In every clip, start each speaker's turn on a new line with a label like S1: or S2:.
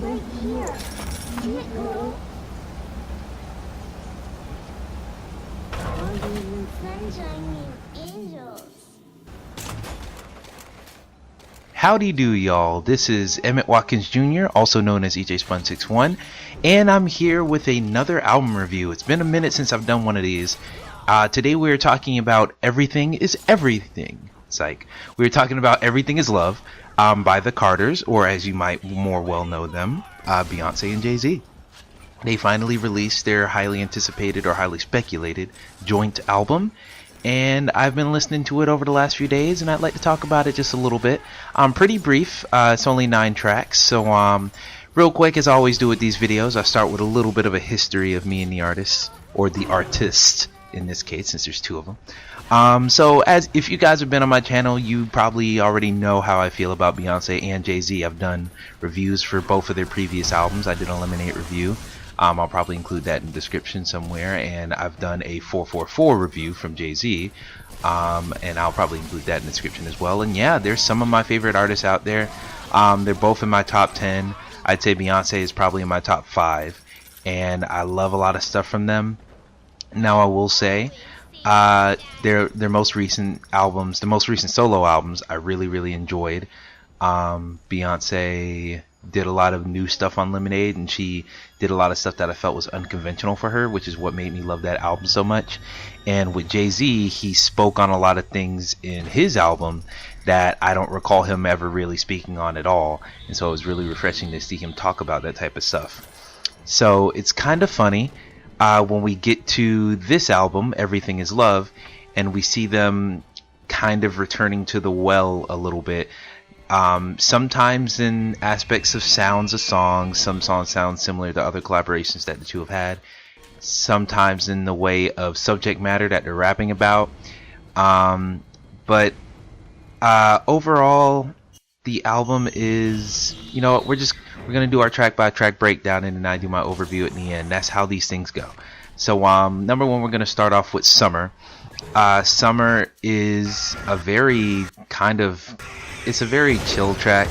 S1: Right here. See it glow? Roses and sunshine mean angels.
S2: Howdy do y'all, this is Emmett Watkins Jr., also known as EJ Spun61, and I'm here with another album review. It's been a minute since I've done one of these. Today we're talking about Everything is Everything. It's like, we're talking about Everything is Love by the Carters, or as you might more well know them, Beyonce and Jay-Z. They finally released their highly anticipated or highly speculated joint album, and I've been listening to it over the last few days, and I'd like to talk about it just a little bit. Pretty brief. It's only 9 tracks, so real quick, as I always do with these videos, I start with a little bit of a history of me and the artist, or the artist in this case, since there's 2 of them. So as if you guys have been on my channel, you probably already know how I feel about Beyonce and Jay-Z. I've done reviews for both of their previous albums. I did a Lemonade review. I'll probably include that in the description somewhere, and I've done a 444 review from Jay-Z, and I'll probably include that in the description as well. And yeah, there's some of my favorite artists out there. They're both in my top 10. I'd say Beyonce is probably in my top 5, and I love a lot of stuff from them. Now I will say, their most recent albums, the most recent solo albums, I really enjoyed. Beyonce did a lot of new stuff on Lemonade, and she did a lot of stuff that I felt was unconventional for her, which is what made me love that album so much. And with Jay-Z, he spoke on a lot of things in his album that I don't recall him ever really speaking on at all, and so it was really refreshing to see him talk about that type of stuff. So it's kind of funny when we get to this album, Everything is Love, and we see them kind of returning to the well a little bit. Sometimes in aspects of sounds of songs, some songs sound similar to other collaborations that the two have had. Sometimes in the way of subject matter that they're rapping about. But overall, the album is, you know, we're gonna do our track by track breakdown, and then I do my overview at the end. That's how these things go. So number 1, we're gonna start off with Summer. Summer is a very it's a very chill track,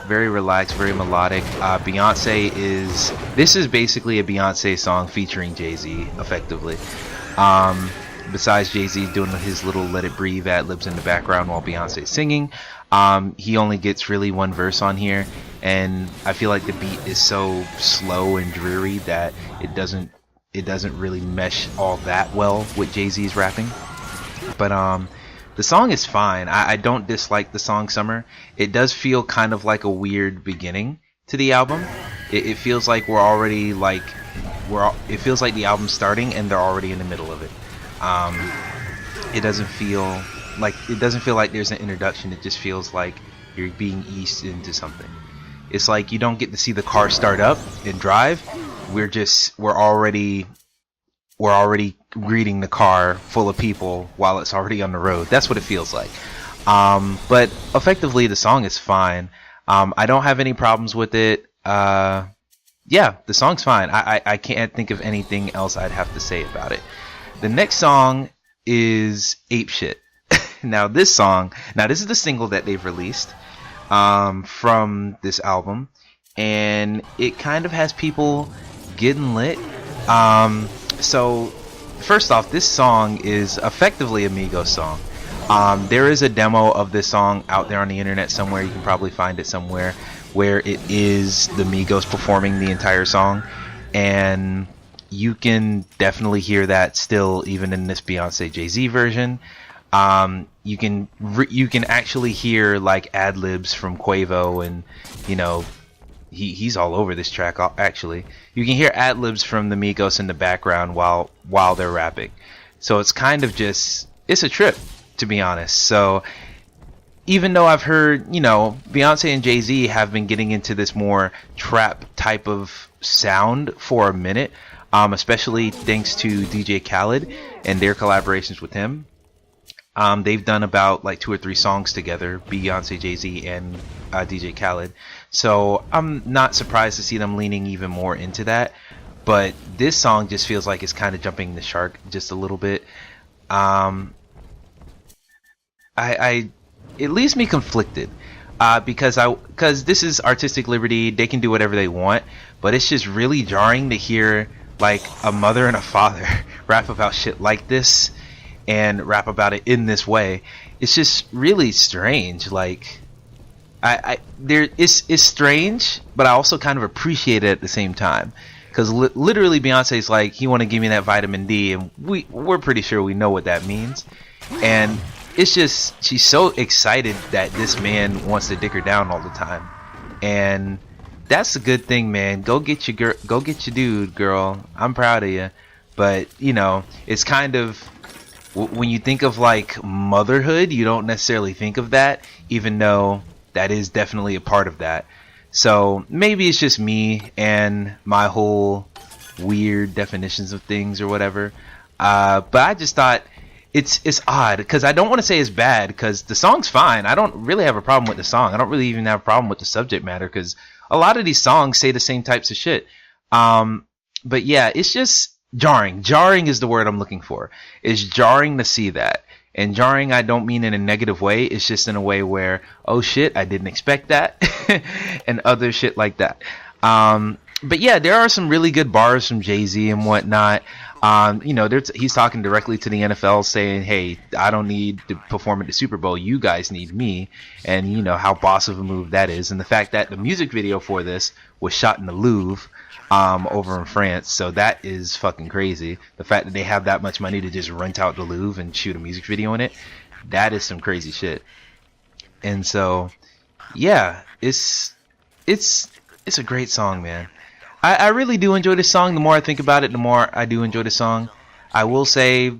S2: very relaxed, very melodic. This is basically a Beyonce song featuring Jay-Z, effectively. Besides Jay-Z doing his little Let It Breathe ad-libs in the background while Beyonce's singing, he only gets really 1 verse on here, and I feel like the beat is so slow and dreary that it doesn't really mesh all that well with Jay-Z's rapping. But the song is fine. I don't dislike the song Summer. It does feel kind of like a weird beginning to the album. It feels like it feels like the album's starting and they're already in the middle of it. It doesn't feel like there's an introduction. It just feels like you're being eased into something. It's like you don't get to see the car start up and drive. We're already greeting the car full of people while it's already on the road. That's what it feels like. But effectively, the song is fine. I don't have any problems with it. Yeah, the song's fine. I can't think of anything else I'd have to say about it. The next song is Ape Shit. Now this is the single that they've released from this album, and it kind of has people getting lit. So first off, this song is effectively a Migos song. There is a demo of this song out there on the internet somewhere. You can probably find it somewhere where it is the Migos performing the entire song, and you can definitely hear that still even in this Beyonce Jay-Z version. You can actually hear like ad-libs from Quavo, and you know, he's all over this track. Actually, you can hear ad-libs from the Migos in the background while they're rapping. So it's kind of it's a trip, to be honest. So even though I've heard, you know, Beyonce and Jay-Z have been getting into this more trap type of sound for a minute, especially thanks to DJ Khaled and their collaborations with him. They've done about like 2 or 3 songs together, Beyonce, Jay-Z, and DJ Khaled. So I'm not surprised to see them leaning even more into that. But this song just feels like it's kind of jumping the shark just a little bit. It leaves me conflicted. because this is artistic liberty, they can do whatever they want, but it's just really jarring to hear like a mother and a father rap about shit like this and rap about it in this way. It's just really strange. Like it's strange, but I also kind of appreciate it at the same time. Because literally Beyonce's like, he want to give me that vitamin D, and we're pretty sure we know what that means. And it's just, she's so excited that this man wants to dick her down all the time. And that's a good thing, man. Go get your dude, girl. I'm proud of you. But, you know, it's kind of, when you think of like motherhood, you don't necessarily think of that, even though that is definitely a part of that. So maybe it's just me and my whole weird definitions of things or whatever. But I just thought it's odd, because I don't want to say it's bad, because the song's fine. I don't really have a problem with the song. I don't really even have a problem with the subject matter, because a lot of these songs say the same types of shit. But yeah, it's just jarring. Jarring is the word I'm looking for. It's jarring to see that. And jarring, I don't mean in a negative way. It's just in a way where, oh shit, I didn't expect that. And other shit like that. But yeah, there are some really good bars from Jay-Z and whatnot. You know, he's talking directly to the NFL saying, hey, I don't need to perform at the Super Bowl. You guys need me. And you know how boss of a move that is. And the fact that the music video for this was shot in the Louvre. Over in France, so that is fucking crazy. The fact that they have that much money to just rent out the Louvre and shoot a music video in it, that is some crazy shit. And so, yeah, it's a great song, man. I really do enjoy this song. The more I think about it, the more I do enjoy the song. I will say,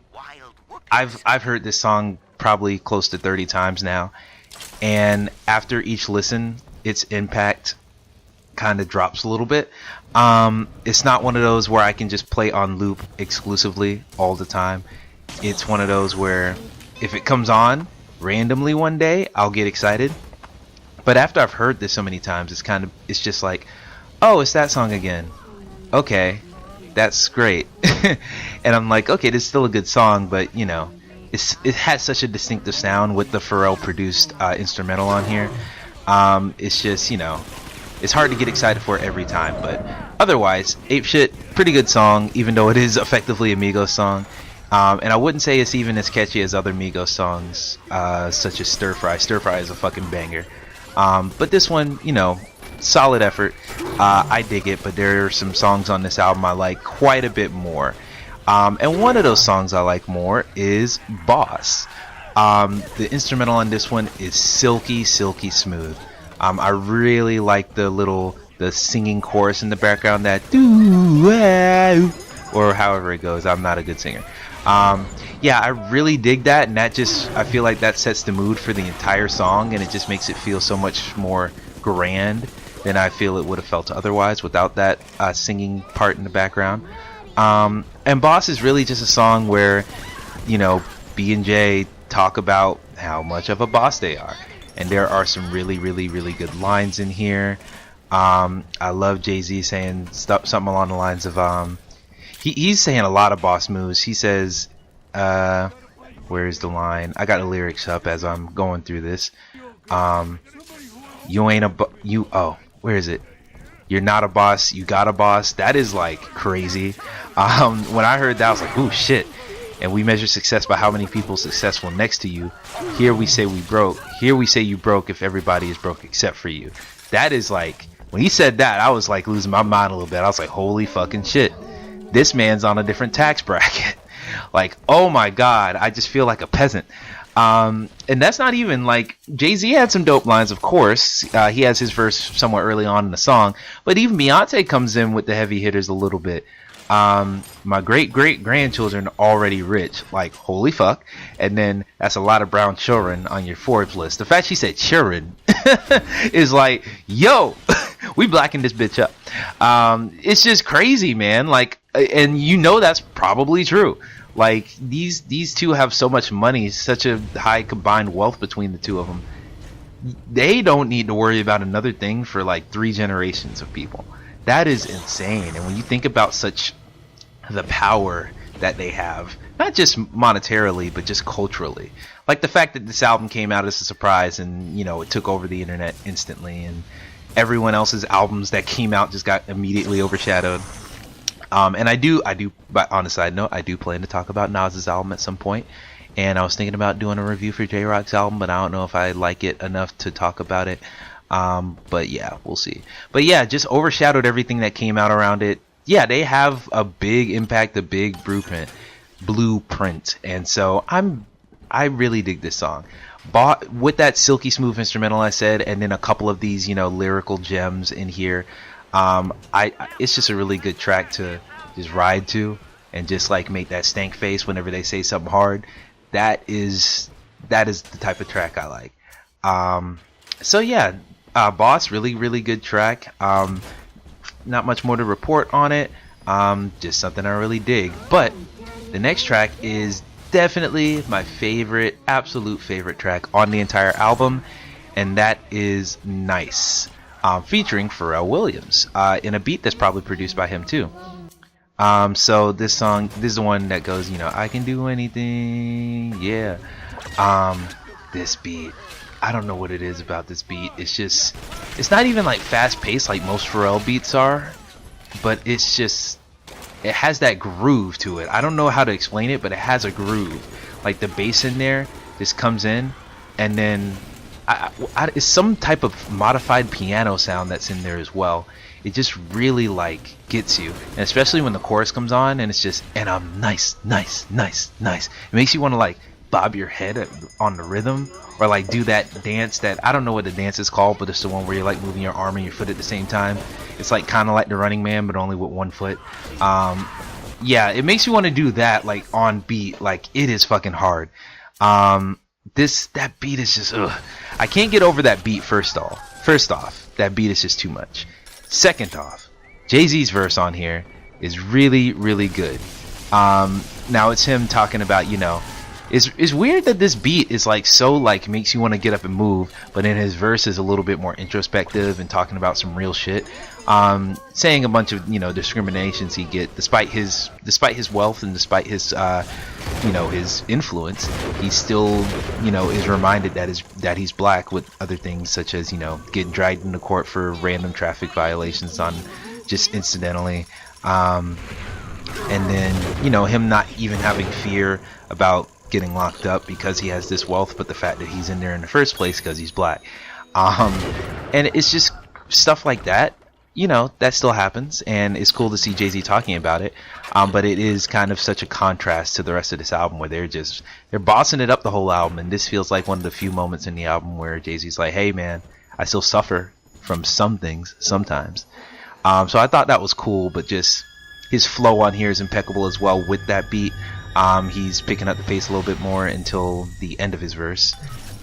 S2: I've heard this song probably close to 30 times now, and after each listen, its impact kind of drops a little bit. It's not one of those where I can just play on loop exclusively all the time. It's one of those where if it comes on randomly one day, I'll get excited. But after I've heard this so many times, it's just like, oh, it's that song again. Okay, that's great. And I'm like, okay, this is still a good song, but you know, it has such a distinctive sound with the Pharrell produced instrumental on here. It's just, you know, it's hard to get excited for it every time, but otherwise, Ape Shit, pretty good song, even though it is effectively a Migos song. And I wouldn't say it's even as catchy as other Migos songs, such as Stir Fry. Stir Fry is a fucking banger. But this one, you know, solid effort. I dig it, but there are some songs on this album I like quite a bit more. And one of those songs I like more is Boss. The instrumental on this one is silky, silky smooth. I really like the singing chorus in the background, that doo or however it goes. I'm not a good singer. Yeah, I really dig that, and I feel like that sets the mood for the entire song, and it just makes it feel so much more grand than I feel it would have felt otherwise without that singing part in the background. And Boss is really just a song where, you know, B and J talk about how much of a boss they are. And there are some really, really, really good lines in here. I love Jay-Z saying something along the lines of, he's saying a lot of boss moves. He says, where is the line? I got the lyrics up as I'm going through this. You ain't where is it? You're not a boss, you got a boss. That is like crazy. When I heard that, I was like, ooh, shit. And we measure success by how many people successful next to you. Here we say we broke. Here we say you broke if everybody is broke except for you. That is like, when he said that, I was like losing my mind a little bit. I was like, holy fucking shit. This man's on a different tax bracket. Like, oh my god, I just feel like a peasant. And that's not even like, Jay-Z had some dope lines, of course. He has his verse somewhere early on in the song. But even Beyonce comes in with the heavy hitters a little bit. My great-great-grandchildren already rich. Like, holy fuck. And then that's a lot of brown children on your Forbes list. The fact she said children is like, yo, we blacking this bitch up. It's just crazy, man. Like, and you know that's probably true. Like, these two have so much money, such a high combined wealth between the two of them. They don't need to worry about another thing for like 3 generations of people. That is insane. And when you think about the power that they have, not just monetarily but just culturally. Like the fact that this album came out as a surprise and it took over the internet instantly, and everyone else's albums that came out just got immediately overshadowed. And I do, but on a side note, I do plan to talk about Nas's album at some point. And I was thinking about doing a review for J-Rock's album, but I don't know if I like it enough to talk about it. But yeah, we'll see. But yeah, just overshadowed everything that came out around it. Yeah, they have a big impact, a big blueprint. And so I really dig this song. With that silky smooth instrumental I said, and then a couple of these, lyrical gems in here. It's just a really good track to just ride to and just like make that stank face whenever they say something hard. That is the type of track I like. So yeah, Boss, really good track. Not much more to report on it. Just something I really dig. But the next track is definitely my favorite, absolute favorite track on the entire album, and that is Nice, featuring Pharrell Williams, in a beat that's probably produced by him too. So this song, this is the one that goes, I can do anything, yeah. This beat, I don't know what it is about this beat. It's not even like fast paced like most Pharrell beats are, but it has that groove to it. I don't know how to explain it, but it has a groove. Like the bass in there just comes in, and then it's some type of modified piano sound that's in there as well. It just really like gets you, and especially when the chorus comes on and it's just, and I'm nice. It makes you want to like bob your head on the rhythm, or like do that dance that, I don't know what the dance is called, but it's the one where you're like moving your arm and your foot at the same time. It's like kind of like the Running Man, but only with one foot. Yeah, it makes you want to do that like on beat. Like it is fucking hard. That beat is just, ugh. I can't get over that beat. First off, that beat is just too much. Second off, Jay-Z's verse on here is really good. Now it's him talking about, it's weird that this beat is like so like makes you want to get up and move, but then his verse is a little bit more introspective and talking about some real shit. Saying a bunch of discriminations he get despite his wealth and despite his his influence. He still is reminded that he's black, with other things such as getting dragged into court for random traffic violations on just incidentally, and then him not even having fear about getting locked up because he has this wealth, but the fact that he's in there in the first place because he's black. And it's just stuff like that. That still happens, and it's cool to see Jay-Z talking about it. But it is kind of such a contrast to the rest of this album, where they're bossing it up the whole album, and this feels like one of the few moments in the album where Jay-Z's like, hey man, I still suffer from some things sometimes. So I thought that was cool, but just his flow on here is impeccable as well with that beat. He's picking up the pace a little bit more until the end of his verse,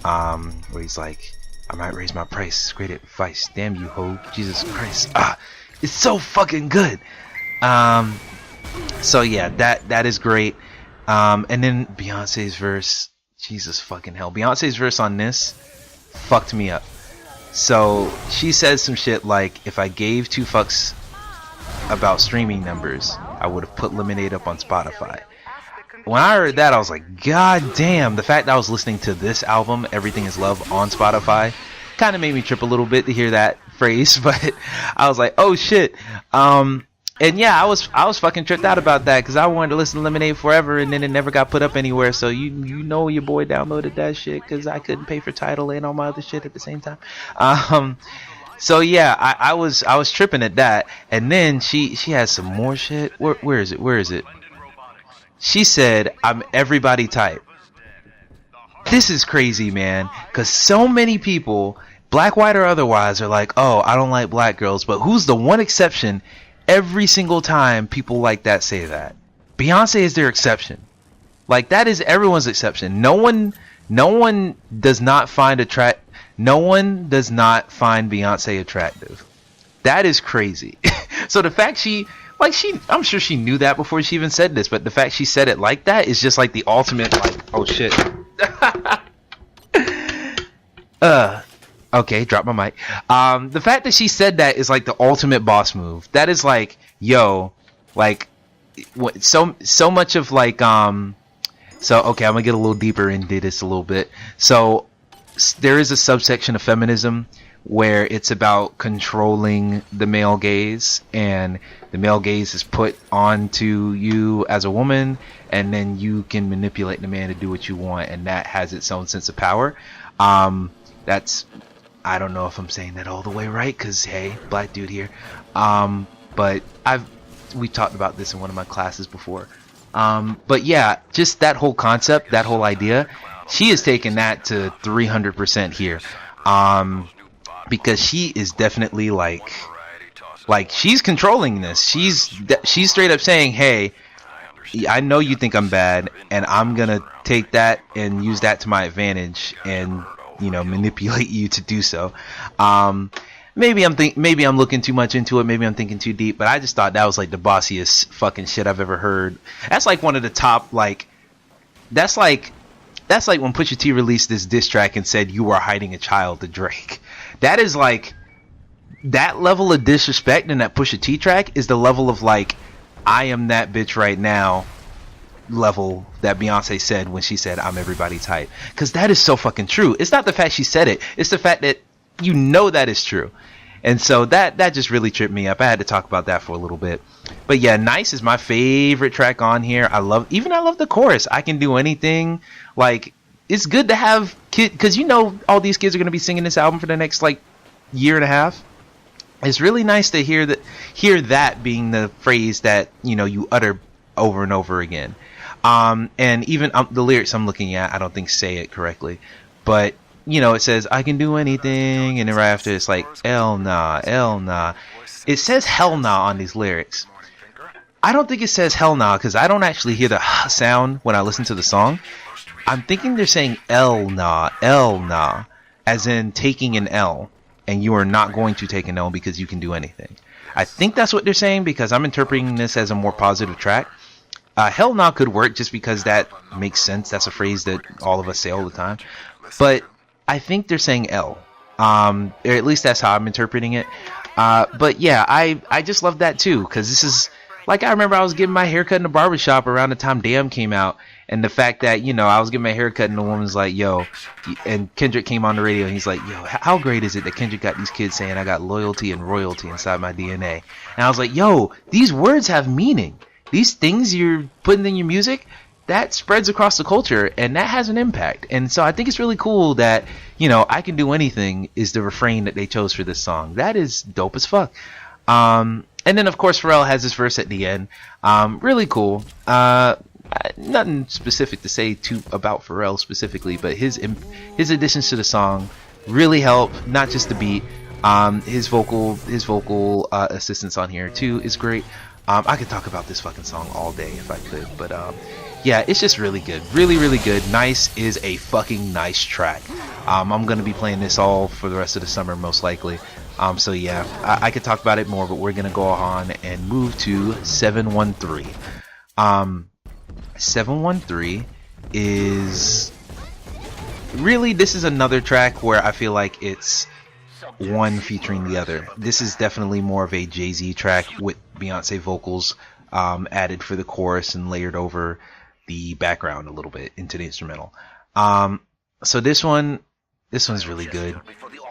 S2: where he's like, I might raise my price. Great advice. Damn you, ho. Jesus Christ. It's so fucking good. So yeah, that is great. And then Beyonce's verse. Jesus fucking hell. Beyonce's verse on this fucked me up. So she says some shit like, if I gave two fucks about streaming numbers, I would have put Lemonade up on Spotify. When I heard that, I was like, god damn. The fact that I was listening to this album, Everything Is Love, on Spotify kind of made me trip a little bit to hear that phrase, but I was like, oh shit. And yeah, I was fucking tripped out about that, because I wanted to listen to Lemonade forever, and then it never got put up anywhere. So you know your boy downloaded that shit because I couldn't pay for Tidal and all my other shit at the same time. So yeah, I was tripping at that, and then she has some more shit. Where is it? She said, I'm everybody type. This is crazy, man, because so many people, black, white, or otherwise, are like, oh, I don't like black girls. But who's the one exception every single time people like that say that? Beyonce is their exception. Like, that is everyone's exception. No one does not find Beyonce attractive. That is crazy. So the fact I'm sure she knew that before she even said this, but the fact she said it like that is just like the ultimate, like, oh shit. Okay, drop my mic. The fact that she said that is like the ultimate boss move. That is like, yo, like, so much of like so okay, I'm gonna get a little deeper into this a little bit. So there is a subsection of feminism where it's about controlling the male gaze, and the male gaze is put onto you as a woman, and then you can manipulate the man to do what you want, and that has its own sense of power. That's, I don't know if I'm saying that all the way right, because hey, black dude here. But we talked about this in one of my classes before. But yeah, just that whole concept, that whole idea, she is taking that to 300% here. Because she is definitely like she's controlling this. She's straight up saying, hey, I know you think I'm bad, and I'm gonna take that and use that to my advantage, and manipulate you to do so. Maybe I'm looking too much into it. Maybe I'm thinking too deep. But I just thought that was like the bossiest fucking shit I've ever heard. That's like one of the top That's like when Pusha T released this diss track and said you are hiding a child to Drake. That is like that level of disrespect in that Pusha T track is the level of like I am that bitch right now level that Beyonce said when she said I'm everybody type. Because that is so fucking true. It's not the fact she said it. It's the fact that that is true. And so that just really tripped me up. I had to talk about that for a little bit. But yeah, Nice is my favorite track on here. I love the chorus. I can do anything. Like, it's good to have kids, because all these kids are going to be singing this album for the next like year and a half. It's really nice to hear that being the phrase that you utter over and over again. And even the lyrics I'm looking at, I don't think say it correctly, but it says I can do anything, and then right after it's like hell nah. It says hell nah on these lyrics. I don't think it says hell nah, because I don't actually hear the sound when I listen to the song. I'm thinking they're saying L nah, as in taking an L, and you are not going to take an L because you can do anything. I think that's what they're saying, because I'm interpreting this as a more positive track. Hell nah could work just because that makes sense. That's a phrase that all of us say all the time. But I think they're saying L. Or at least that's how I'm interpreting it. But yeah, I just love that too, because this is like, I remember I was getting my haircut in the barbershop around the time Damn came out, and the fact that I was getting my haircut and the woman's like, yo, and Kendrick came on the radio and he's like, yo, how great is it that Kendrick got these kids saying I got loyalty and royalty inside my DNA? And I was like, yo, these words have meaning. These things you're putting in your music, that spreads across the culture, and that has an impact. And so I think it's really cool that I can do anything is the refrain that they chose for this song. That is dope as fuck. And then of course Pharrell has this verse at the end. Really cool. Nothing specific to say about Pharrell specifically, but his additions to the song really help. Not just the beat. His vocal assistance on here too is great. I could talk about this fucking song all day if I could, but yeah, it's just really good. Really, really good. Nice is a fucking nice track. I'm going to be playing this all for the rest of the summer, most likely. So yeah, I could talk about it more, but we're going to go on and move to 713. 713 is... Really, this is another track where I feel like it's one featuring the other. This is definitely more of a Jay-Z track with Beyonce vocals added for the chorus and layered over the background a little bit into the instrumental. So this one's really good.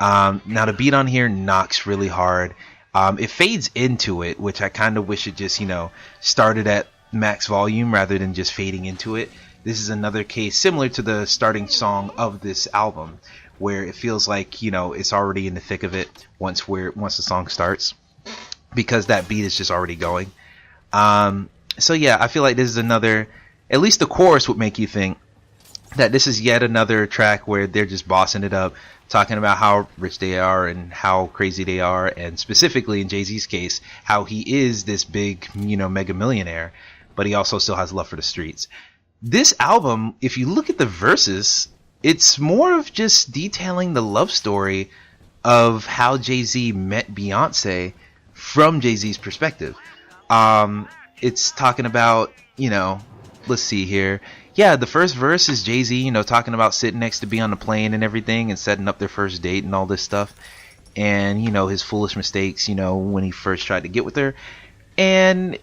S2: Now the beat on here knocks really hard. It fades into it, which I kind of wish it just started at max volume rather than just fading into it. This is another case similar to the starting song of this album, where it feels like it's already in the thick of it once the song starts, because that beat is just already going. So yeah, I feel like this is another, at least the chorus would make you think that this is yet another track where they're just bossing it up, talking about how rich they are and how crazy they are, and specifically in Jay-Z's case, how he is this big, mega millionaire, but he also still has love for the streets. This album, if you look at the verses, it's more of just detailing the love story of how Jay-Z met Beyonce from Jay-Z's perspective. It's talking about, let's see here. Yeah, the first verse is Jay-Z, talking about sitting next to be on the plane and everything and setting up their first date and all this stuff. And, his foolish mistakes, when he first tried to get with her. And,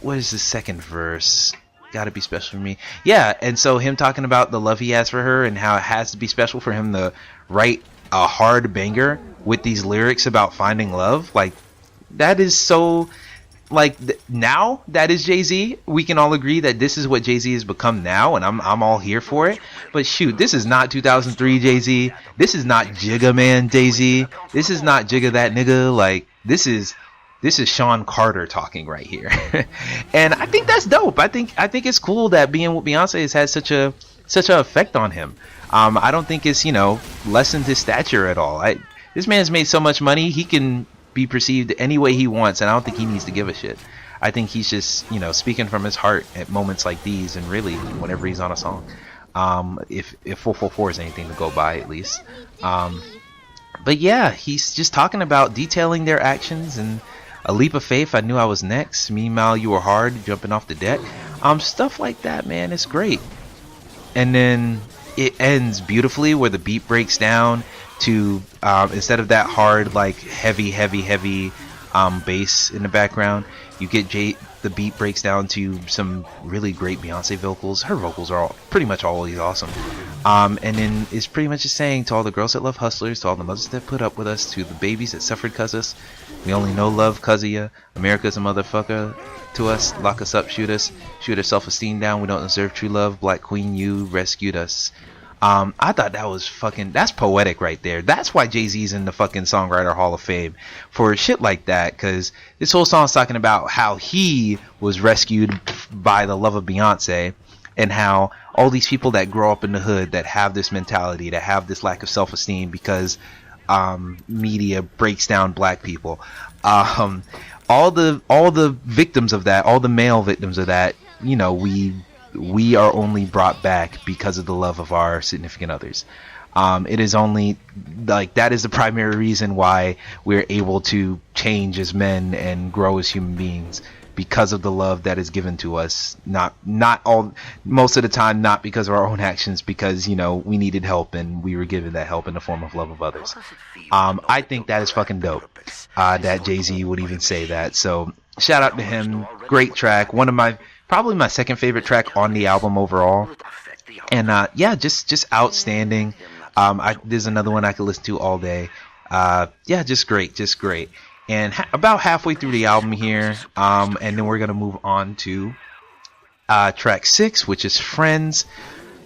S2: what is the second verse? Gotta be special for me. Yeah, and so him talking about the love he has for her and how it has to be special for him to write a hard banger with these lyrics about finding love. Like, that is so, like, now that is Jay-Z. We can all agree that this is what Jay-Z has become now, and I'm all here for it. But shoot, this is not 2003 Jay-Z. This is not Jigga Man Jay-Z. This is not Jigga that nigga. Like, this is Sean Carter talking right here. And I think that's dope. I think it's cool that being with Beyonce has had such a effect on him. I don't think it's, lessened his stature at all. This man's made so much money, he can be perceived any way he wants, and I don't think he needs to give a shit. I think he's just, speaking from his heart at moments like these, and really whenever he's on a song. If 444 is anything to go by, at least. But yeah, he's just talking about detailing their actions and a leap of faith. I knew I was next. Meanwhile, you were hard, jumping off the deck. Stuff like that, man. It's great. And then it ends beautifully where the beat breaks down to instead of that hard, like heavy bass in the background, you get the beat breaks down to some really great Beyonce vocals. Her vocals are pretty much always awesome. And then it's pretty much just saying to all the girls that love hustlers, to all the mothers that put up with us, to the babies that suffered cause us, we only know love cause of ya. America's a motherfucker to us, lock us up, shoot us, shoot our self-esteem down. We don't deserve true love. Black Queen, you rescued us. I thought that was that's poetic right there. That's why Jay-Z's in the fucking Songwriter Hall of Fame for shit like that, because this whole song's talking about how he was rescued by the love of Beyonce, and how all these people that grow up in the hood that have this mentality, that have this lack of self-esteem because media breaks down black people, all the victims of that, all the male victims of that, we are only brought back because of the love of our significant others. It is only like that is the primary reason why we're able to change as men and grow as human beings, because of the love that is given to us. Most of the time, not because of our own actions, because we needed help and we were given that help in the form of love of others. I think that is fucking dope. That Jay-Z would even say that. So shout out to him. Great track. Probably my second favorite track on the album overall. And just outstanding. There's another one I could listen to all day. Just great. And about halfway through the album here, and then we're gonna move on to track 6, which is Friends.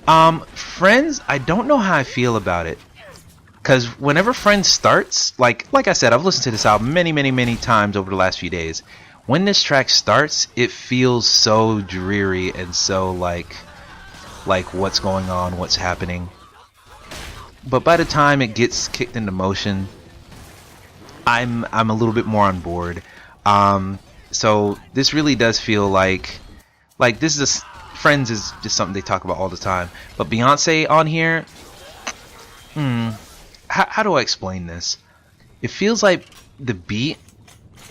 S2: Friends, I don't know how I feel about it, because whenever Friends starts, like I said, I've listened to this album many times over the last few days. When this track starts, it feels so dreary and so like what's going on, what's happening. But by the time it gets kicked into motion, I'm a little bit more on board. So this really does feel like this is Friends is just something they talk about all the time. But Beyonce on here, how do I explain this? It feels like the beat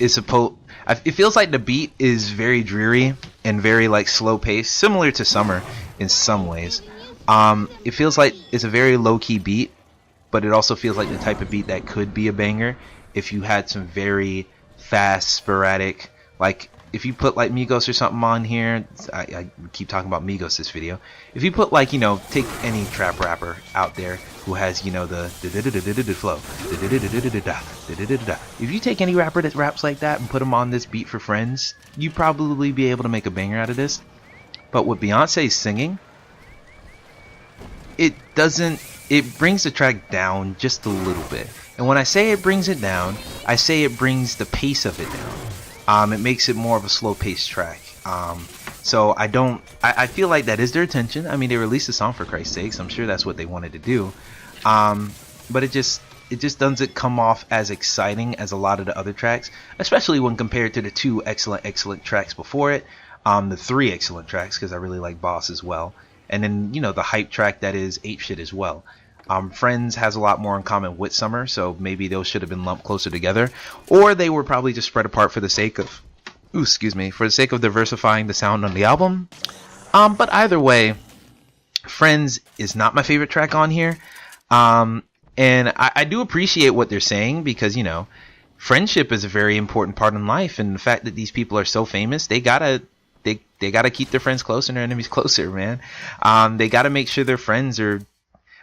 S2: is it feels like the beat is very dreary and very like slow paced, similar to Summer in some ways. It feels like it's a very low key beat, but it also feels like the type of beat that could be a banger if you had some very fast, sporadic, like if you put like Migos or something on here. I keep talking about Migos this video. If you put like, take any trap rapper out there who has, the flow. If you take any rapper that raps like that and put them on this beat for Friends, you'd probably be able to make a banger out of this. But with Beyonce's singing, it brings the track down just a little bit. And when I say it brings it down, I say it brings the pace of it down. It makes it more of a slow paced track. So I feel like that is their intention. I mean, they released a song for Christ's sakes. I'm sure that's what they wanted to do. But it just doesn't come off as exciting as a lot of the other tracks, especially when compared to the 2 excellent tracks before it. The 3 excellent tracks, because I really like Boss as well. And then, the hype track that is Ape Shit as well. Friends has a lot more in common with Summer, so maybe those should have been lumped closer together, or they were probably just spread apart for the sake of diversifying the sound on the album. But either way, Friends is not my favorite track on here. And I do appreciate what they're saying, because friendship is a very important part in life, and the fact that these people are so famous, they gotta keep their friends close and their enemies closer, man. They gotta make sure their friends are,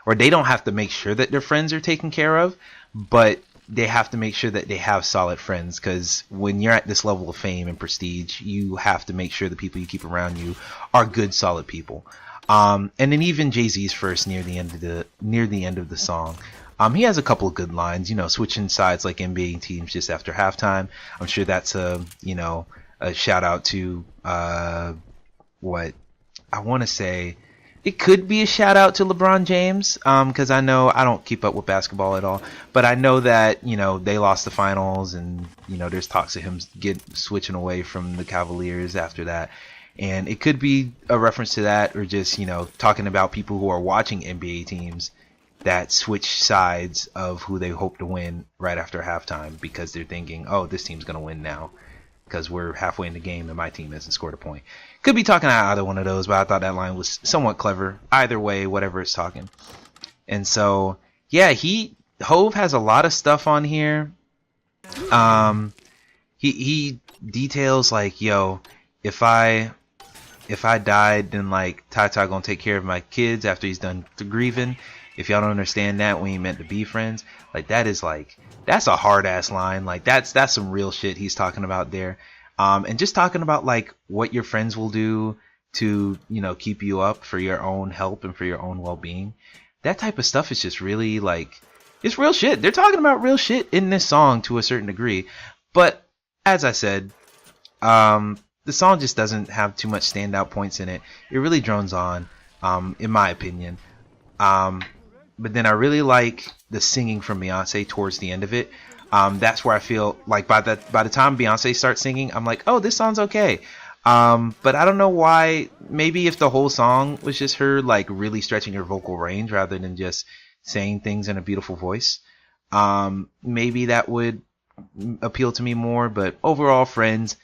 S2: or they don't have to make sure that their friends are taken care of, but they have to make sure that they have solid friends, because when you're at this level of fame and prestige, you have to make sure the people you keep around you are good, solid people. And then even Jay-Z's verse near the end of the song, he has a couple of good lines, switching sides like NBA teams just after halftime. I'm sure that's a shout out to what I want to say. It could be a shout out to LeBron James, because I know I don't keep up with basketball at all, but I know that they lost the finals, and there's talks of him switching away from the Cavaliers after that, and it could be a reference to that, or just talking about people who are watching NBA teams that switch sides of who they hope to win right after halftime because they're thinking, oh, this team's gonna win now because we're halfway in the game and my team hasn't scored a point. Could be talking about either one of those, but I thought that line was somewhat clever. Either way, whatever it's talking. And so, yeah, Hove has a lot of stuff on here. He details like, yo, if I died, then like Ty gonna take care of my kids after he's done grieving. If y'all don't understand that, we ain't meant to be friends. Like that's a hard ass line. Like that's some real shit he's talking about there. And just talking about like what your friends will do to, keep you up for your own help and for your own well-being. That type of stuff is just really like, it's real shit. They're talking about real shit in this song to a certain degree. But as I said, the song just doesn't have too much standout points in it. It really drones on, in my opinion. But then I really like the singing from Beyonce towards the end of it. That's where I feel like by the time Beyonce starts singing, I'm like, oh, this song's okay. But I don't know why. Maybe if the whole song was just her like really stretching her vocal range rather than just saying things in a beautiful voice, maybe that would appeal to me more. But overall, Friends,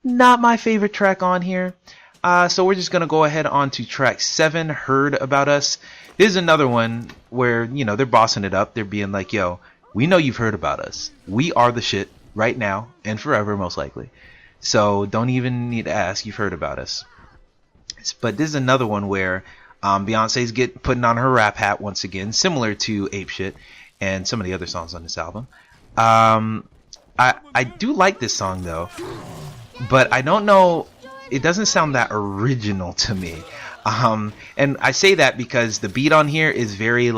S2: not my favorite track on here. So we're just gonna go ahead on to track 7, Heard About Us. This is another one where, they're bossing it up. They're being like, yo, we know you've heard about us. We are the shit right now and forever, most likely. So don't even need to ask. You've heard about us. But this is another one where Beyonce's putting on her rap hat once again, similar to Ape Shit and some of the other songs on this album. I do like this song though, but I don't know. It doesn't sound that original to me. And I say that because the beat on here is very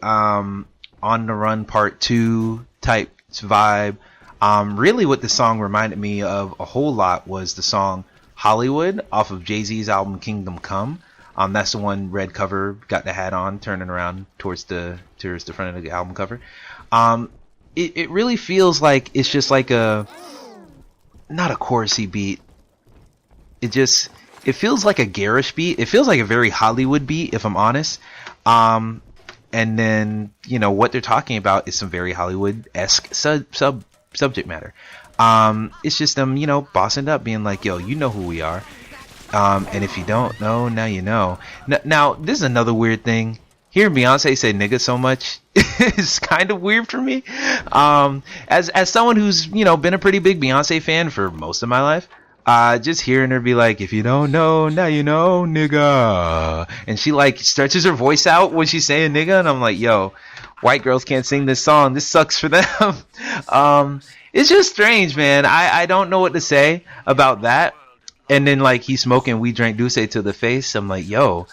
S2: On the Run Part 2 type vibe. Really what the song reminded me of a whole lot was the song Hollywood off of Jay-Z's album Kingdom Come. That's the one, red cover, got the hat on, turning around towards the front of the album cover. It really feels like it's just like not a chorusy beat. It feels like a garish beat. It feels like a very Hollywood beat, if I'm honest. And then, what they're talking about is some very Hollywood-esque subject matter. It's just them, bossing up, being like, yo, you know who we are. And if you don't know, now you know. Now, this is another weird thing. Hearing Beyonce say nigga so much is kind of weird for me. As someone who's, been a pretty big Beyonce fan for most of my life, just hearing her be like, if you don't know, now you know, nigga. And she like stretches her voice out when she's saying nigga, and I'm like, yo, white girls can't sing this song. This sucks for them. It's just strange, man. I don't know what to say about that. And then like he's smoking We Drank Douce to the face. I'm like, yo,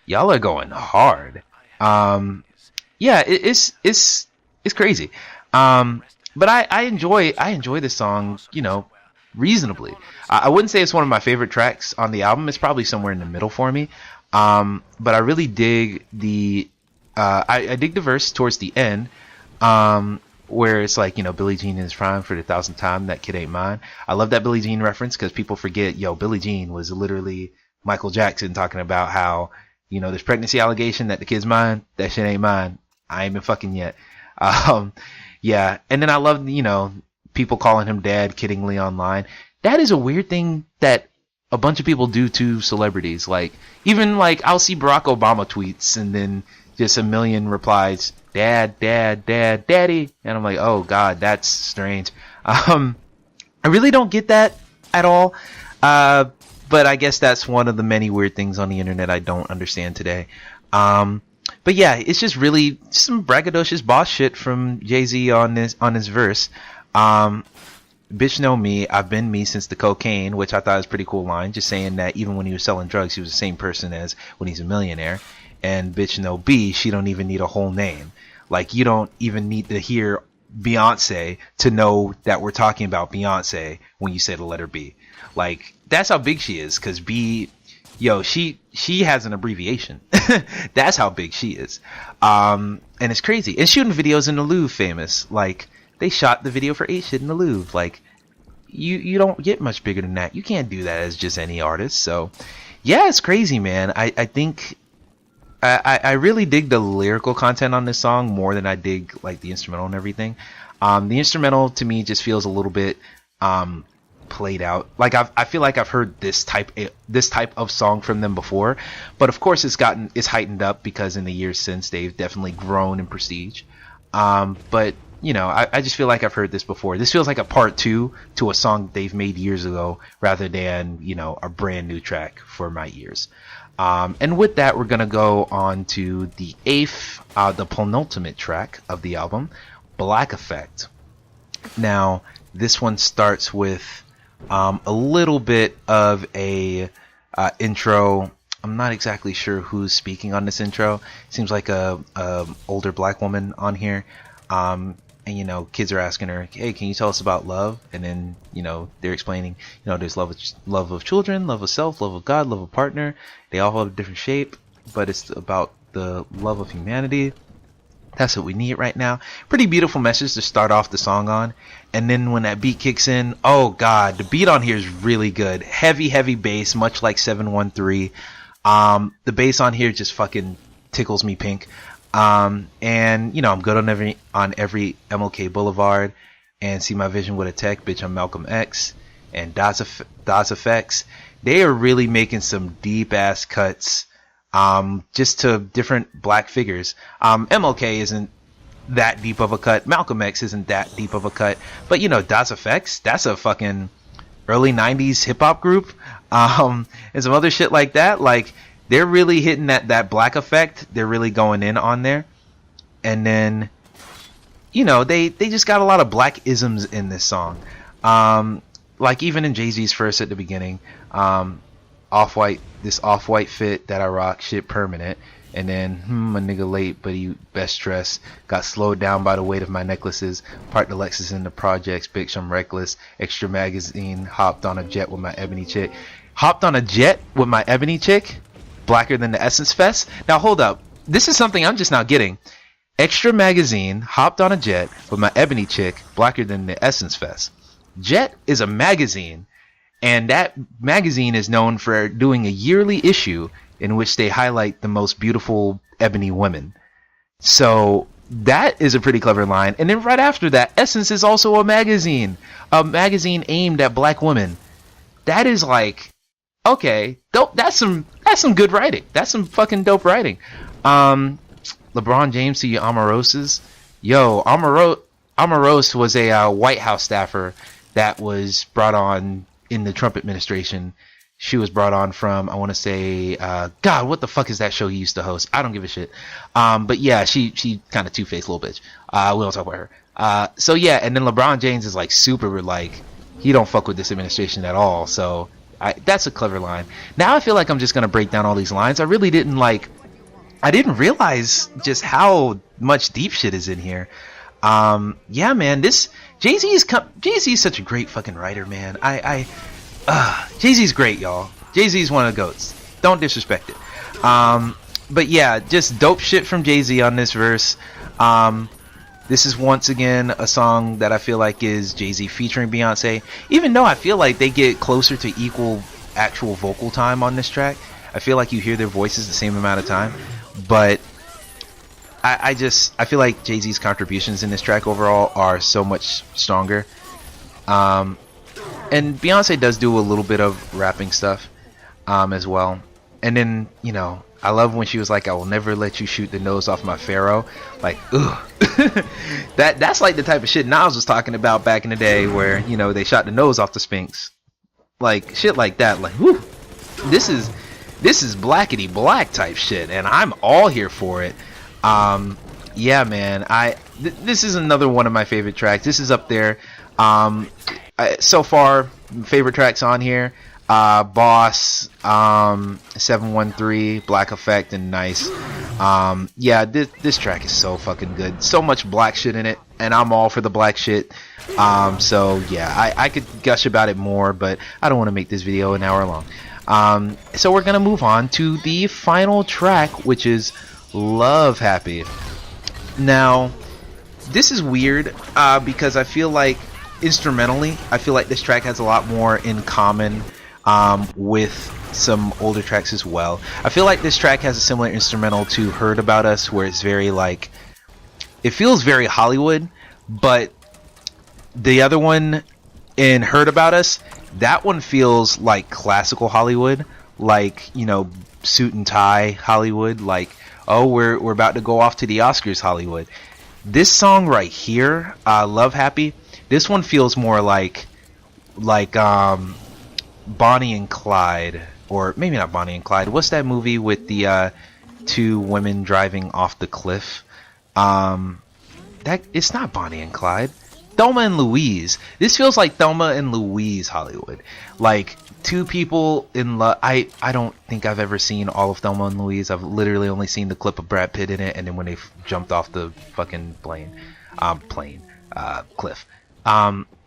S2: y'all are going hard. Yeah, it's crazy. But I enjoy this song, reasonably. I wouldn't say it's one of my favorite tracks on the album. It's probably somewhere in the middle for me. But I really dig I dig the verse towards the end, where it's like, Billie Jean is prime for the 1,000th time, that kid ain't mine. I love that Billie Jean reference because people forget, Billie Jean was literally Michael Jackson talking about how, there's pregnancy allegation that the kid's mine. That shit ain't mine. I ain't been fucking yet. Yeah. And then I love, people calling him dad kiddingly online. That is a weird thing that a bunch of people do to celebrities. Like, even like I'll see Barack Obama tweets and then just a million replies, dad, dad, dad, daddy. And I'm like, oh god, that's strange. I really don't get that at all. But I guess that's one of the many weird things on the internet I don't understand today. But yeah, it's just really some braggadocious boss shit from Jay-Z on his verse. Bitch know me, I've been me since the cocaine, which I thought was a pretty cool line. Just saying that even when he was selling drugs, he was the same person as when he's a millionaire. And bitch know B, she don't even need a whole name. Like, you don't even need to hear Beyonce to know that we're talking about Beyonce when you say the letter B. Like, that's how big she is, because B, yo, she has an abbreviation. That's how big she is. And it's crazy. And shooting videos in the Louvre famous. Like, they shot the video for 8 shit in the Louvre. Like, you don't get much bigger than that. You can't do that as just any artist. So, yeah, it's crazy, man. I think I really dig the lyrical content on this song more than I dig like the instrumental and everything. The instrumental to me just feels a little bit played out. Like I feel like I've heard this type of song from them before, but of course it's heightened up because in the years since they've definitely grown in prestige. But you know, I just feel like I've heard this before. This feels like a part 2 to a song they've made years ago rather than, you know, a brand new track for my ears. And with that, we're gonna go on to the the penultimate track of the album, Black Effect. Now, this one starts with a little bit of a intro. I'm not exactly sure who's speaking on this intro. Seems like a older black woman on here. And, you know, kids are asking her, hey, can you tell us about love? And then, you know, they're explaining, you know, there's love of children, love of self, love of God, love of partner. They all have a different shape, but it's about the love of humanity. That's what we need right now. Pretty beautiful message to start off the song on. And then when that beat kicks in, oh God, the beat on here is really good. Heavy, heavy bass, much like 713. The bass on here just fucking tickles me pink. And you know, I'm good on every MLK Boulevard and see my vision with a tech, bitch, I'm Malcolm X and Das Effects. They are really making some deep ass cuts, just to different black figures. MLK isn't that deep of a cut. Malcolm X isn't that deep of a cut, but you know, Das Effects, that's a fucking early 90s hip hop group. And some other shit like that. Like, they're really hitting that black effect. They're really going in on there. And then, you know, they just got a lot of black isms in this song. Like even in Jay-Z's verse at the beginning, off-white fit that I rock, shit permanent. And then, a nigga late, but he best dressed. Got slowed down by the weight of my necklaces. Parked the Lexus in the projects, bitch, I'm reckless. Extra magazine, hopped on a jet with my ebony chick. Hopped on a jet with my ebony chick? Blacker than the Essence Fest? Now hold up. This is something I'm just not getting. Extra magazine, hopped on a jet with my ebony chick, blacker than the Essence Fest. Jet is a magazine, and that magazine is known for doing a yearly issue in which they highlight the most beautiful ebony women. So that is a pretty clever line. And then right after that, Essence is also a magazine aimed at black women. That is like, okay, dope. That's some good writing. That's some fucking dope writing. LeBron James to your Omaroses. Yo, Omaros was a White House staffer that was brought on in the Trump administration. She was brought on from, I want to say, God, what the fuck is that show he used to host? I don't give a shit. But yeah, she kind of two-faced little bitch. We don't talk about her. So yeah, and then LeBron James is like super like, he don't fuck with this administration at all. So that's a clever line. Now I feel like I'm just gonna break down all these lines. I didn't realize just how much deep shit is in here. Yeah, man, Jay-Z is such a great fucking writer, man. Jay-Z's great, y'all. Jay-Z's one of the GOATs. Don't disrespect it. But yeah, just dope shit from Jay-Z on this verse. This is once again a song that I feel like is Jay-Z featuring Beyonce. Even though I feel like they get closer to equal actual vocal time on this track. I feel like you hear their voices the same amount of time. But I feel like Jay-Z's contributions in this track overall are so much stronger. And Beyonce does do a little bit of rapping stuff as well. And then, you know, I love when she was like, I will never let you shoot the nose off my pharaoh. Like, ugh. That's like the type of shit Nas was talking about back in the day, where, you know, they shot the nose off the Sphinx. Like shit like that. Like, whoo, this is blackety black type shit, and I'm all here for it. Yeah, man. This is another one of my favorite tracks. This is up there. So far, favorite tracks on here: Boss, 713, Black Effect, and Nice. Yeah, this track is so fucking good. So much black shit in it, and I'm all for the black shit. So yeah, I could gush about it more, but I don't want to make this video an hour long. So we're gonna move on to the final track, which is Love Happy. Now, this is weird because I feel like instrumentally, I feel like this track has a lot more in common with some older tracks as well. I feel like this track has a similar instrumental to Heard About Us, where it's very like, it feels very Hollywood, but the other one in Heard About Us, that one feels like classical Hollywood, like, you know, suit and tie Hollywood, like, oh, we're about to go off to the Oscars Hollywood. This song right here, Love Happy, this one feels more like Bonnie and Clyde, or maybe not Bonnie and Clyde. What's that movie with the two women driving off the cliff? That it's not Bonnie and Clyde. Thelma and Louise. This feels like Thelma and Louise Hollywood. Like two people in love. I don't think I've ever seen all of Thelma and Louise. I've literally only seen the clip of Brad Pitt in it, and then when they jumped off the fucking cliff.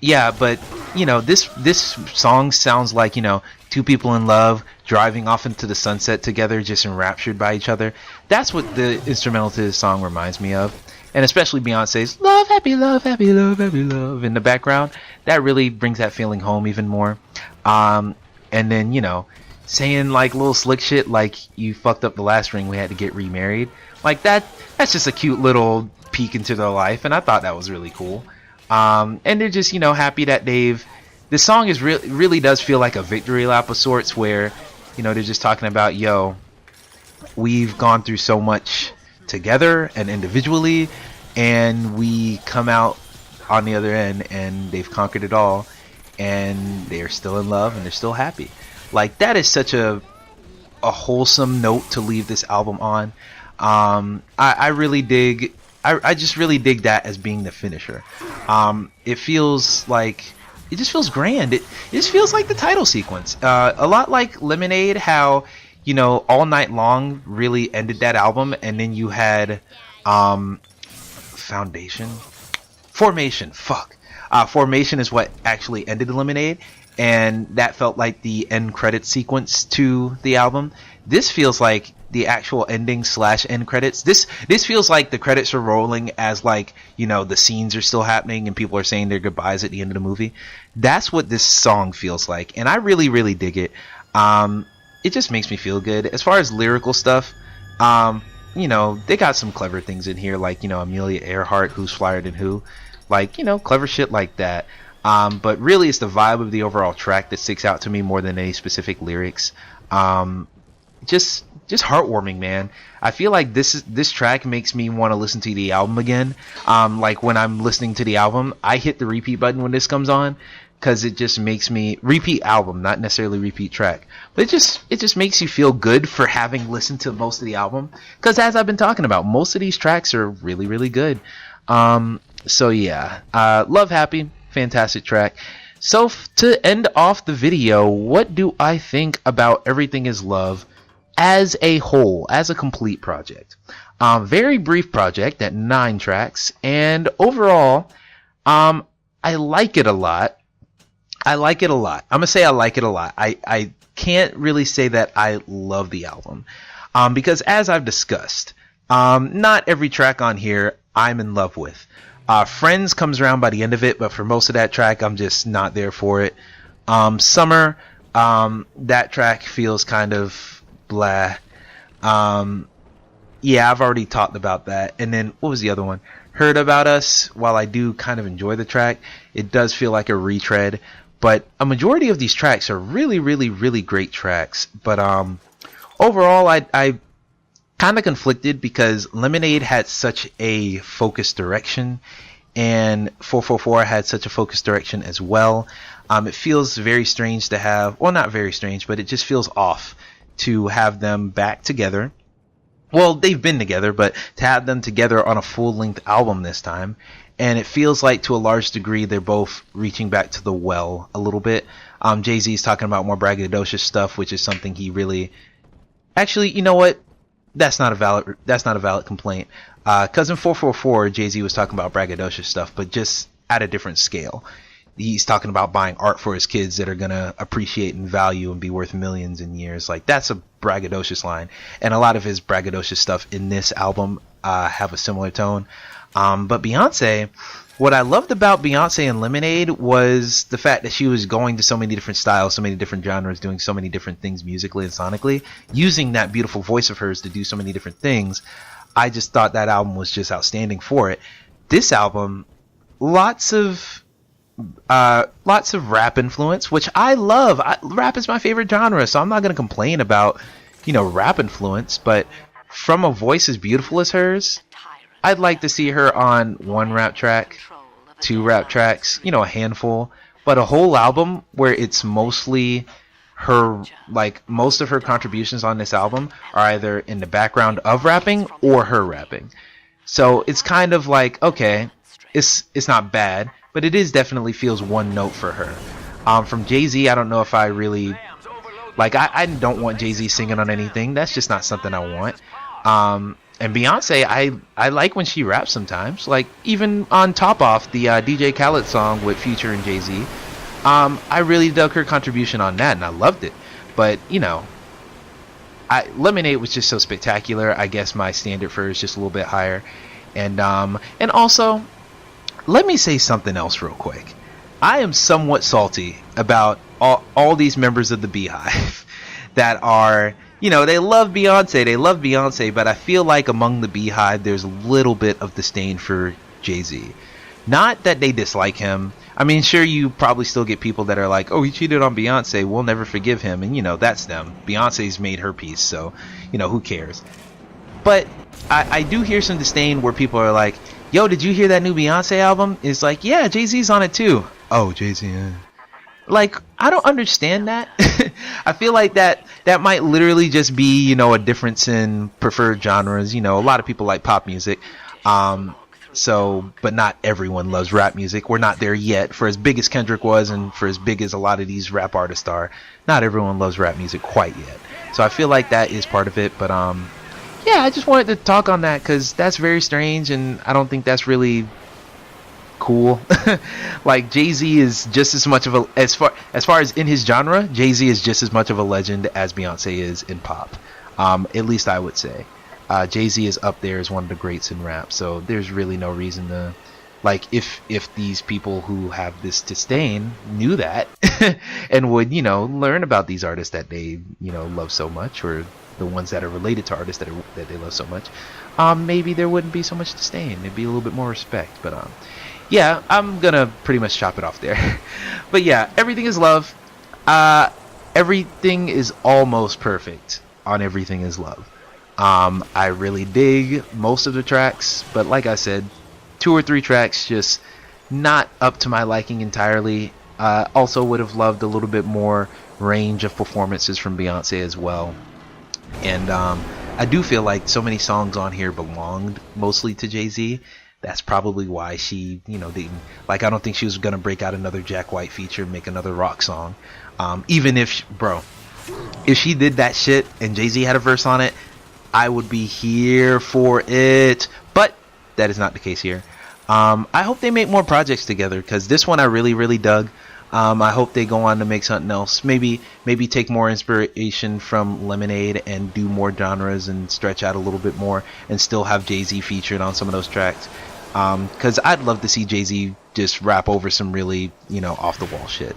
S2: Yeah, but you know, this song sounds like, you know, two people in love driving off into the sunset together, just enraptured by each other. That's what the instrumental to this song reminds me of. And especially Beyonce's Love Happy, Love Happy, Love Happy, Love in the background. That really brings that feeling home even more. And then, you know, saying like little slick shit like, you fucked up the last ring, we had to get remarried. Like that's just a cute little peek into their life, and I thought that was really cool. And they're just, you know, happy that this song is really does feel like a victory lap of sorts, where, you know, they're just talking about, yo, we've gone through so much together and individually, and we come out on the other end and they've conquered it all, and they're still in love and they're still happy. Like, that is such a wholesome note to leave this album on. I really dig, I just really dig that as being the finisher. It feels like, it just feels grand. It just feels like the title sequence, a lot like Lemonade, how, you know, All Night Long really ended that album, and then you had Formation. Formation is what actually ended Lemonade, and that felt like the end credit sequence to the album. This feels like the actual ending / end credits. This feels like the credits are rolling as, like, you know, the scenes are still happening and people are saying their goodbyes at the end of the movie. That's what this song feels like, and I really, really dig it. It just makes me feel good. As far as lyrical stuff, you know, they got some clever things in here, like, you know, Amelia Earhart, who's flyer than who, like, you know, clever shit like that. But really, it's the vibe of the overall track that sticks out to me more than any specific lyrics. Just heartwarming, man. I feel like this track makes me want to listen to the album again. Like, when I'm listening to the album, I hit the repeat button when this comes on, because it just makes me repeat album, not necessarily repeat track, but it just makes you feel good for having listened to most of the album, because as I've been talking about, most of these tracks are really, really good. So yeah, Love Happy, fantastic track. So to end off the video, what do I think about Everything Is Love as a whole, as a complete project? Very brief project at 9 tracks, and overall, I like it a lot. I'm gonna say I like it a lot. I can't really say that I love the album, because as I've discussed, not every track on here I'm in love with. Friends comes around by the end of it, but for most of that track, I'm just not there for it. Summer, that track feels kind of blah. Yeah, I've already talked about that. And then, what was the other one? Heard About Us, while I do kind of enjoy the track, it does feel like a retread. But a majority of these tracks are really, really, really great tracks. But overall, I kind of conflicted because Lemonade had such a focused direction, and 444 had such a focused direction as well. It feels very strange to have, well, not very strange, but it just feels off to have them back together. Well, they've been together, but to have them together on a full-length album this time. And it feels like, to a large degree, they're both reaching back to the well a little bit. Jay-Z is talking about more braggadocious stuff, which is something he really... Actually, you know what? That's not a valid complaint. Cause in 444, Jay-Z was talking about braggadocious stuff, but just at a different scale. He's talking about buying art for his kids that are gonna appreciate and value and be worth millions in years. Like, that's a braggadocious line, and a lot of his braggadocious stuff in this album have a similar tone. But Beyonce, what I loved about Beyonce and Lemonade was the fact that she was going to so many different styles, so many different genres, doing so many different things musically and sonically, using that beautiful voice of hers to do so many different things. I just thought that album was just outstanding for it. This album, lots of rap influence, which I love. Rap is my favorite genre, so I'm not going to complain about, rap influence, but from a voice as beautiful as hers, I'd like to see her on one rap track, two rap tracks, a handful, but a whole album where it's mostly her, like, most of her contributions on this album are either in the background of rapping or her rapping. So it's kind of like, okay, it's not bad, but it is definitely feels one note for her. From Jay-Z, I don't know if I really, like, I don't want Jay-Z singing on anything. That's just not something I want. And Beyonce, I like when she raps sometimes. Like, even on Top Off, the DJ Khaled song with Future and Jay-Z, I really dug her contribution on that, and I loved it. But, Lemonade was just so spectacular. I guess my standard for her is just a little bit higher. And also, let me say something else real quick. I am somewhat salty about all these members of the Beehive that are... they love Beyonce, but I feel like among the Beehive, there's a little bit of disdain for Jay-Z. Not that they dislike him. I mean, sure, you probably still get people that are like, oh, he cheated on Beyonce, we'll never forgive him, and, that's them. Beyonce's made her peace, so, who cares? But I do hear some disdain where people are like, yo, did you hear that new Beyonce album? It's like, yeah, Jay-Z's on it too. Oh, Jay-Z, yeah. Like, I don't understand that. I feel like that might literally just be, a difference in preferred genres. A lot of people like pop music. But not everyone loves rap music. We're not there yet. For as big as Kendrick was and for as big as a lot of these rap artists are, not everyone loves rap music quite yet. So I feel like that is part of it. But, yeah, I just wanted to talk on that because that's very strange and I don't think that's really... cool. Like, Jay-Z is just as much of a, as far as in his genre, Jay-Z is just as much of a legend as Beyonce is in pop. At least I would say. Jay-Z is up there as one of the greats in rap, so there's really no reason to, like, if these people who have this disdain knew that and would, learn about these artists that they, love so much, or the ones that are related to artists that they love so much, maybe there wouldn't be so much disdain. There'd be a little bit more respect, but yeah, I'm gonna pretty much chop it off there. But yeah, Everything Is Love. Everything is almost perfect on Everything Is Love. I really dig most of the tracks, but like I said, 2 or 3 tracks just not up to my liking entirely. Also would have loved a little bit more range of performances from Beyonce as well. And I do feel like so many songs on here belonged mostly to Jay-Z. That's probably why she, didn't, like, I don't think she was going to break out another Jack White feature and make another rock song. Even if, if she did that shit and Jay-Z had a verse on it, I would be here for it. But that is not the case here. I hope they make more projects together because this one I really, really dug. I hope they go on to make something else. Maybe take more inspiration from Lemonade and do more genres and stretch out a little bit more and still have Jay-Z featured on some of those tracks. Because I'd love to see Jay-Z just rap over some really, off the wall shit.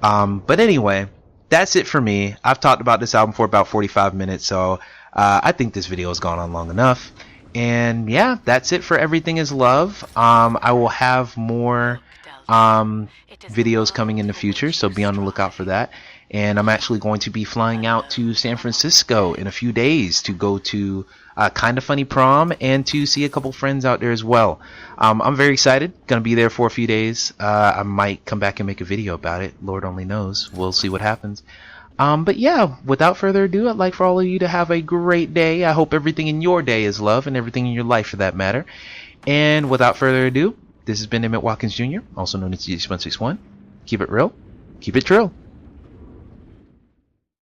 S2: But anyway, that's it for me. I've talked about this album for about 45 minutes, so I think this video has gone on long enough. And yeah, that's it for Everything Is Love. I will have more videos coming in the future, so be on the lookout for that. And I'm actually going to be flying out to San Francisco in a few days to go to Kind of Funny prom, and to see a couple friends out there as well. I'm very excited. Gonna be there for a few days. I might come back and make a video about it. Lord only knows. We'll see what happens. But yeah, without further ado, I'd like for all of you to have a great day. I hope everything in your day is love, and everything in your life for that matter. And without further ado, this has been Emmett Watkins Jr., also known as G161. Keep it real, keep it trill.